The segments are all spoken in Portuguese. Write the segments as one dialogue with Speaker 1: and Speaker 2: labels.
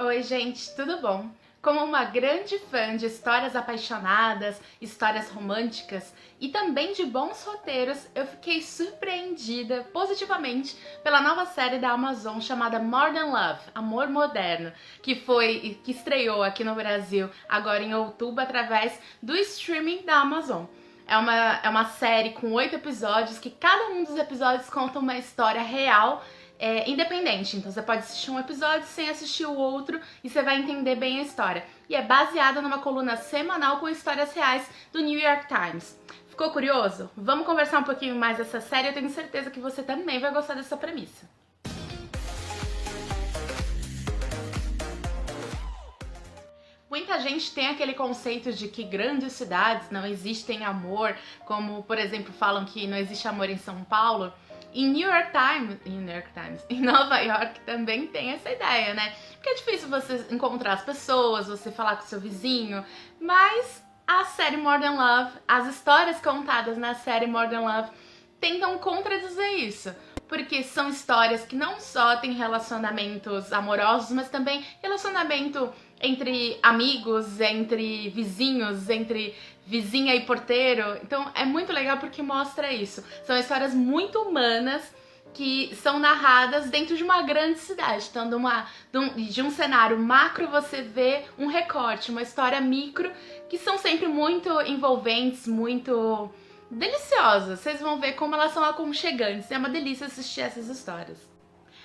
Speaker 1: Oi, gente, tudo bom? Como uma grande fã de histórias apaixonadas, histórias românticas e também de bons roteiros, eu fiquei surpreendida positivamente pela nova série da Amazon chamada Modern Love, Amor Moderno, que estreou aqui no Brasil agora em outubro através do streaming da Amazon. É uma série com 8 episódios que cada um dos episódios conta uma história real independente. Então você pode assistir um episódio sem assistir o outro e você vai entender bem a história. E é baseada numa coluna semanal com histórias reais do New York Times. Ficou curioso? Vamos conversar um pouquinho mais dessa série, eu tenho certeza que você também vai gostar dessa premissa. Muita gente tem aquele conceito de que grandes cidades não existem amor, como, por exemplo, falam que não existe amor em São Paulo. Em em Nova York também tem essa ideia, né? Porque é difícil você encontrar as pessoas, você falar com seu vizinho, mas a série Modern Love, as histórias contadas na série Modern Love tentam contradizer isso. Porque são histórias que não só têm relacionamentos amorosos, mas também relacionamento entre amigos, entre vizinhos, entre vizinha e porteiro. Então é muito legal porque mostra isso. São histórias muito humanas que são narradas dentro de uma grande cidade. Então, de um cenário macro, você vê um recorte, uma história micro, que são sempre muito envolventes, muito deliciosas. Vocês vão ver como elas são aconchegantes. É uma delícia assistir essas histórias.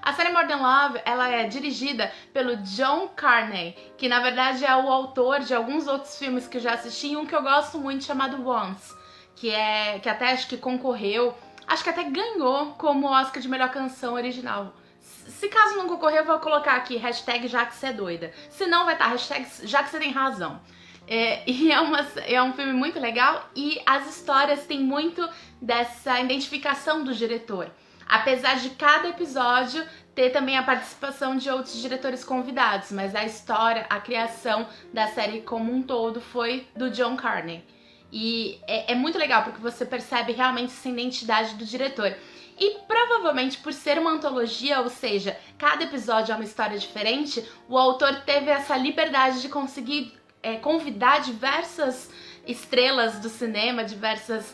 Speaker 1: A série Modern Love, ela é dirigida pelo John Carney, que na verdade é o autor de alguns outros filmes que eu já assisti, e um que eu gosto muito chamado Once, que até acho que concorreu, acho que até ganhou como Oscar de melhor canção original. Se caso não concorrer, eu vou colocar aqui hashtag já que você é doida. Se não, vai estar hashtag já que você tem razão. É um filme muito legal e as histórias têm muito dessa identificação do diretor. Apesar de cada episódio ter também a participação de outros diretores convidados, mas a história, a criação da série como um todo foi do John Carney. E é muito legal porque você percebe realmente essa identidade do diretor. E provavelmente por ser uma antologia, ou seja, cada episódio é uma história diferente, o autor teve essa liberdade de conseguir convidar diversas estrelas do cinema, diversas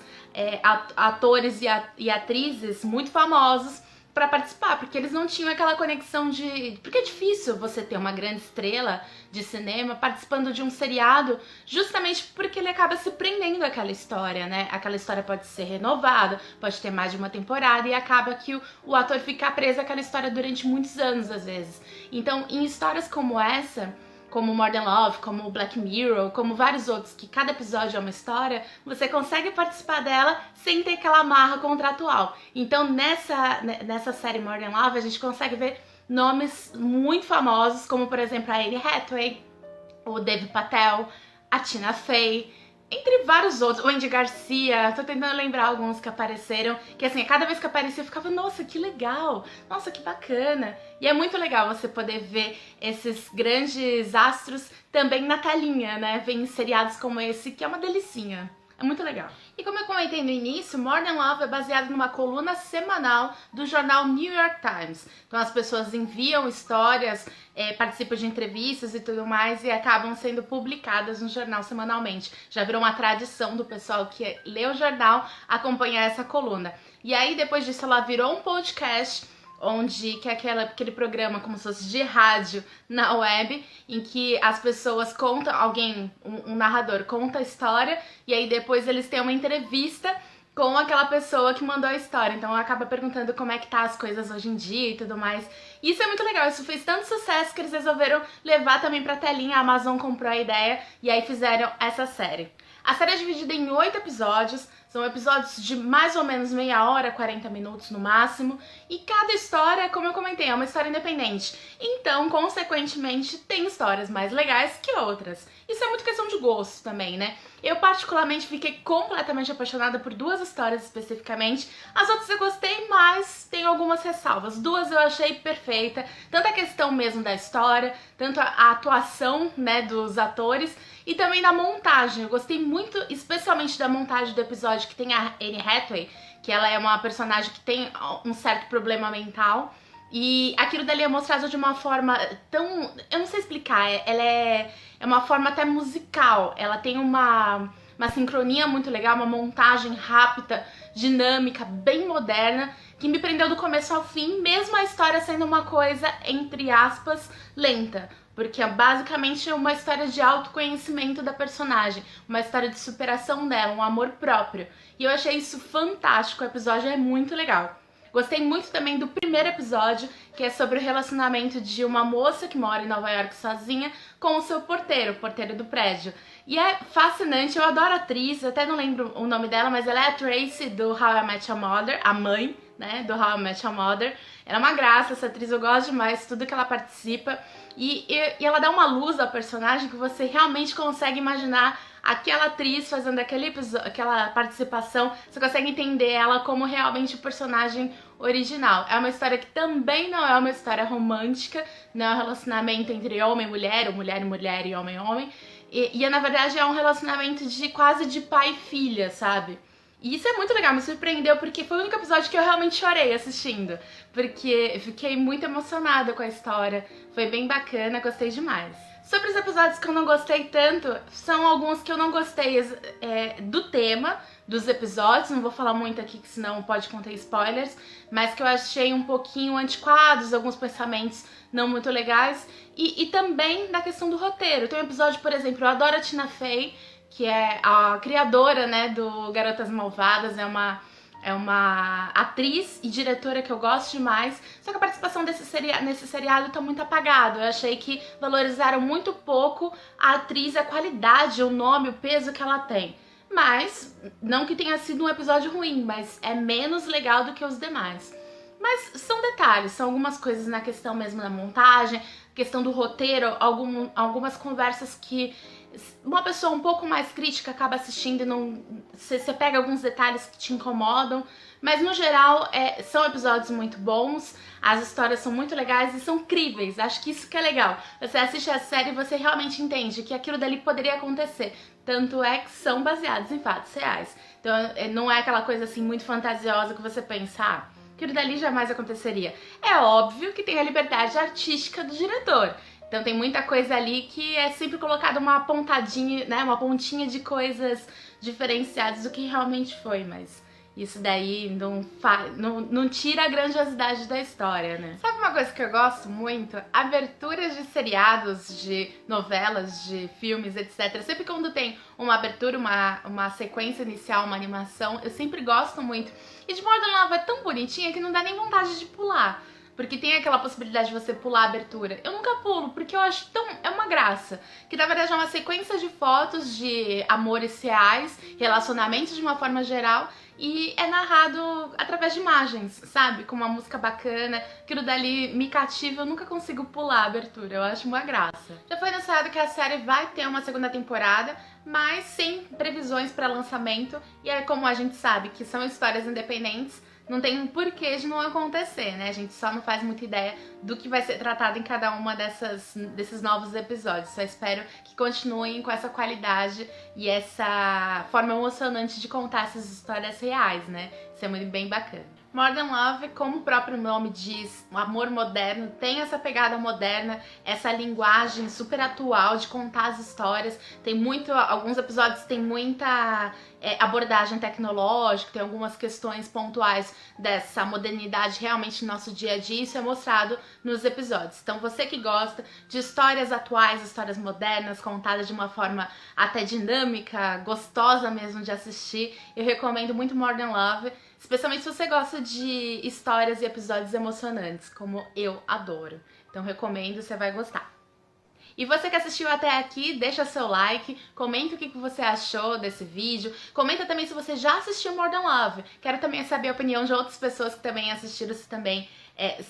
Speaker 1: atores e atrizes muito famosos para participar, porque eles não tinham aquela conexão de... Porque é difícil você ter uma grande estrela de cinema participando de um seriado, justamente porque ele acaba se prendendo àquela história, né? Aquela história pode ser renovada, pode ter mais de uma temporada e acaba que o ator fica preso àquela história durante muitos anos, às vezes. Então, em histórias como essa, como Modern Love, como Black Mirror, como vários outros, que cada episódio é uma história, você consegue participar dela sem ter aquela amarra contratual. Então, nessa série Modern Love, a gente consegue ver nomes muito famosos, como, por exemplo, a Anne Hathaway, o Dev Patel, a Tina Fey, entre vários outros, o Andy Garcia, tô tentando lembrar alguns que apareceram, que assim, cada vez que aparecia eu ficava, nossa, que legal, nossa, que bacana. E é muito legal você poder ver esses grandes astros também na telinha, né, ver em seriados como esse, que é uma delicinha. É muito legal. E como eu comentei no início, Modern Love é baseado numa coluna semanal do jornal New York Times. Então as pessoas enviam histórias, participam de entrevistas e tudo mais e acabam sendo publicadas no jornal semanalmente. Já virou uma tradição do pessoal que lê o jornal acompanhar essa coluna. E aí depois disso ela virou um podcast, que é aquele programa como se fosse de rádio na web, em que as pessoas contam, um narrador conta a história, e aí depois eles têm uma entrevista com aquela pessoa que mandou a história. Então acaba perguntando como é que tá as coisas hoje em dia e tudo mais. E isso é muito legal, isso fez tanto sucesso que eles resolveram levar também pra telinha, a Amazon comprou a ideia e aí fizeram essa série. A série é dividida em 8 episódios, são episódios de mais ou menos meia hora, 40 minutos no máximo, e cada história, como eu comentei, é uma história independente. Então, consequentemente, tem histórias mais legais que outras. Isso é muito questão de gosto também, né? Eu particularmente fiquei completamente apaixonada por 2 histórias especificamente. As outras eu gostei, mas tem algumas ressalvas. 2 eu achei perfeita, tanto a questão mesmo da história, tanto a atuação, né, dos atores, e também da montagem. Eu gostei muito, especialmente da montagem do episódio que tem a Anne Hathaway, que ela é uma personagem que tem um certo problema mental. E aquilo dali é mostrado de uma forma tão... Eu não sei explicar. É uma forma até musical. Ela tem uma sincronia muito legal, uma montagem rápida, dinâmica, bem moderna, que me prendeu do começo ao fim, mesmo a história sendo uma coisa, entre aspas, lenta. Porque é basicamente uma história de autoconhecimento da personagem, uma história de superação dela, um amor próprio. E eu achei isso fantástico, o episódio é muito legal. Gostei muito também do primeiro episódio, que é sobre o relacionamento de uma moça que mora em Nova York sozinha com o seu porteiro, o porteiro do prédio. E é fascinante, eu adoro a atriz, eu até não lembro o nome dela, mas ela é a Tracy do How I Met Your Mother, a mãe, né, do How I Met Your Mother. Ela é uma graça, essa atriz, eu gosto demais, tudo que ela participa. E ela dá uma luz ao personagem que você realmente consegue imaginar aquela atriz fazendo aquela participação, você consegue entender ela como realmente o personagem original. É uma história que também não é uma história romântica, não é um relacionamento entre homem e mulher, ou mulher e mulher e homem e homem, e na verdade é um relacionamento de quase de pai e filha, sabe? E isso é muito legal, me surpreendeu, porque foi o único episódio que eu realmente chorei assistindo, porque fiquei muito emocionada com a história, foi bem bacana, gostei demais. Sobre os episódios que eu não gostei tanto, são alguns que eu não gostei do tema dos episódios, não vou falar muito aqui que senão pode conter spoilers, mas que eu achei um pouquinho antiquados, alguns pensamentos não muito legais, e também da questão do roteiro. Tem um episódio, por exemplo, eu adoro a Tina Fey, que é a criadora, né, do Garotas Malvadas, é uma atriz e diretora que eu gosto demais, só que a participação nesse seriado tá muito apagado. Eu achei que valorizaram muito pouco a atriz, a qualidade, o nome, o peso que ela tem. Mas, não que tenha sido um episódio ruim, mas é menos legal do que os demais. Mas são detalhes, são algumas coisas na questão mesmo da montagem, questão do roteiro, algumas conversas que uma pessoa um pouco mais crítica acaba assistindo e não. Você pega alguns detalhes que te incomodam, mas no geral são episódios muito bons, as histórias são muito legais e são críveis. Acho que isso que é legal. Você assiste a série e você realmente entende que aquilo dali poderia acontecer. Tanto é que são baseados em fatos reais. Então não é aquela coisa assim muito fantasiosa que você pensa, aquilo dali jamais aconteceria. É óbvio que tem a liberdade artística do diretor. Então tem muita coisa ali que é sempre colocada uma pontadinha, né, uma pontinha de coisas diferenciadas do que realmente foi, mas isso daí não tira a grandiosidade da história, né? Sabe uma coisa que eu gosto muito? Aberturas de seriados, de novelas, de filmes, etc. Sempre quando tem uma abertura, uma sequência inicial, uma animação, eu sempre gosto muito. E de Modern Love é tão bonitinha que não dá nem vontade de pular. Porque tem aquela possibilidade de você pular a abertura. Eu nunca pulo, porque eu acho é uma graça. Que na verdade é uma sequência de fotos de amores reais, relacionamentos de uma forma geral, e é narrado através de imagens, sabe? Com uma música bacana, aquilo dali me cativa, eu nunca consigo pular a abertura, eu acho uma graça. Já foi anunciado que a série vai ter uma segunda temporada, mas sem previsões para lançamento, e é como a gente sabe que são histórias independentes, não tem um porquê de não acontecer, né? A gente só não faz muita ideia do que vai ser tratado em cada uma desses novos episódios. Só espero que continuem com essa qualidade e essa forma emocionante de contar essas histórias reais, né? Isso é muito bem bacana. Modern Love, como o próprio nome diz, um amor moderno, tem essa pegada moderna, essa linguagem super atual de contar as histórias. Alguns episódios têm muita abordagem tecnológica, tem algumas questões pontuais dessa modernidade realmente no nosso dia a dia, isso é mostrado nos episódios. Então você que gosta de histórias atuais, histórias modernas, contadas de uma forma até dinâmica, gostosa mesmo de assistir, eu recomendo muito Modern Love, especialmente se você gosta de histórias e episódios emocionantes, como eu adoro. Então recomendo, você vai gostar. E você que assistiu até aqui, deixa seu like, comenta o que você achou desse vídeo, comenta também se você já assistiu Modern Love. Quero também saber a opinião de outras pessoas que também assistiram, se também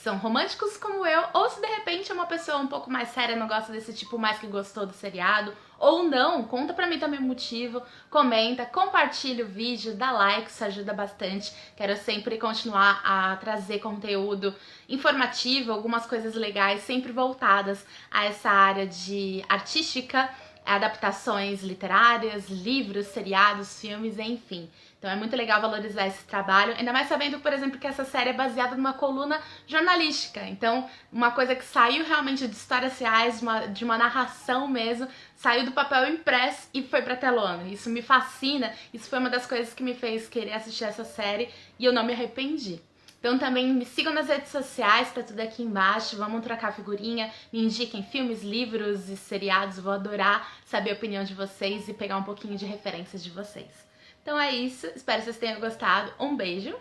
Speaker 1: são românticos como eu, ou se de repente é uma pessoa um pouco mais séria, não gosta desse tipo, mais que gostou do seriado, ou não, conta pra mim também o motivo, comenta, compartilha o vídeo, dá like, isso ajuda bastante. Quero sempre continuar a trazer conteúdo informativo, algumas coisas legais, sempre voltadas a essa área de artística, adaptações literárias, livros, seriados, filmes, enfim. Então é muito legal valorizar esse trabalho, ainda mais sabendo, por exemplo, que essa série é baseada numa coluna jornalística. Então, uma coisa que saiu realmente de histórias reais, de uma narração mesmo, saiu do papel impresso e foi pra telona. Isso me fascina, isso foi uma das coisas que me fez querer assistir essa série e eu não me arrependi. Então também me sigam nas redes sociais, tá tudo aqui embaixo, vamos trocar figurinha, me indiquem filmes, livros e seriados, vou adorar saber a opinião de vocês e pegar um pouquinho de referências de vocês. Então é isso, espero que vocês tenham gostado, um beijo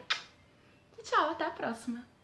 Speaker 1: e tchau, até a próxima!